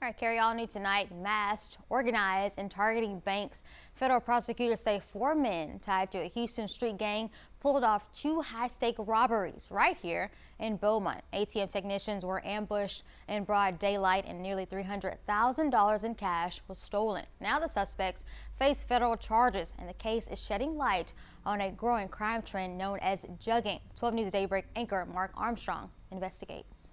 All right, Carrie, all new tonight, masked, organized, and targeting banks. Federal prosecutors say 4 men tied to a Houston street gang pulled off 2 high-stake robberies right here in Beaumont. ATM technicians were ambushed in broad daylight and nearly $300,000 in cash was stolen. Now the suspects face federal charges, and the case is shedding light on a growing crime trend known as jugging. 12 News Daybreak anchor Mark Armstrong investigates.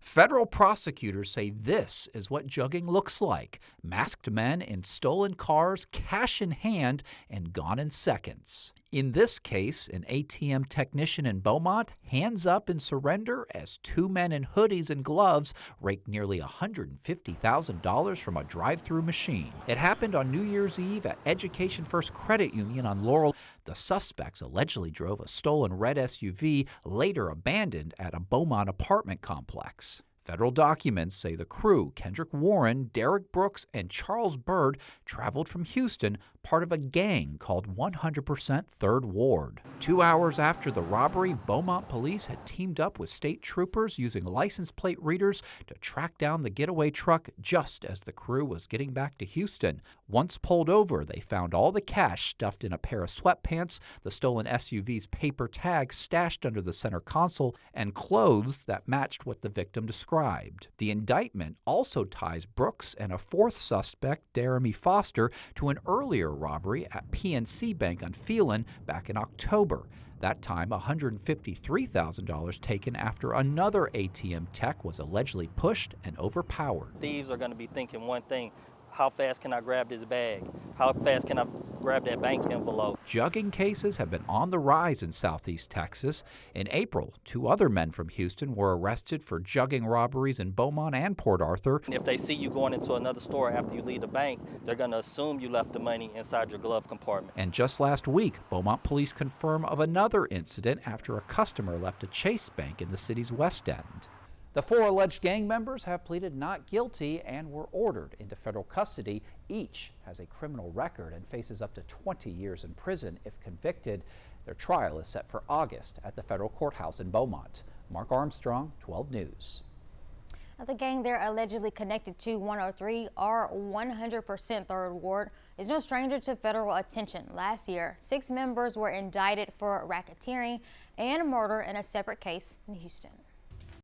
Federal prosecutors say this is what jugging looks like. Masked men in stolen cars, cash in hand, and gone in seconds. In this case, an ATM technician in Beaumont hands up in surrender as 2 men in hoodies and gloves raked nearly $150,000 from a drive-through machine. It happened on New Year's Eve at Education First Credit Union on Laurel. The suspects allegedly drove a stolen red SUV, later abandoned at a Beaumont apartment complex. Federal documents say the crew, Kendrick Warren, Derek Brooks, and Charles Bird, traveled from Houston, part of a gang called 100% Third Ward. 2 hours after the robbery, Beaumont police had teamed up with state troopers using license plate readers to track down the getaway truck just as the crew was getting back to Houston. Once pulled over, they found all the cash stuffed in a pair of sweatpants, the stolen SUV's paper tag stashed under the center console, and clothes that matched what the victim described. The indictment also ties Brooks and a 4th suspect, Jeremy Foster, to an earlier robbery at PNC Bank on Phelan back in October. That time, $153,000 taken after another ATM tech was allegedly pushed and overpowered. Thieves are going to be thinking one thing: how fast can I grab this bag? How fast can I grab that bank envelope? Jugging cases have been on the rise in Southeast Texas. In April, 2 other men from Houston were arrested for jugging robberies in Beaumont and Port Arthur. If they see you going into another store after you leave the bank, they're going to assume you left the money inside your glove compartment. And just last week, Beaumont police confirm of another incident after a customer left a Chase Bank in the city's West End. The 4 alleged gang members have pleaded not guilty and were ordered into federal custody. Each has a criminal record and faces up to 20 years in prison if convicted. Their trial is set for August at the federal courthouse in Beaumont. Mark Armstrong, 12 News. The gang they're allegedly connected to, 103 or 100% Third Ward, is no stranger to federal attention. Last year, 6 members were indicted for racketeering and murder in a separate case in Houston.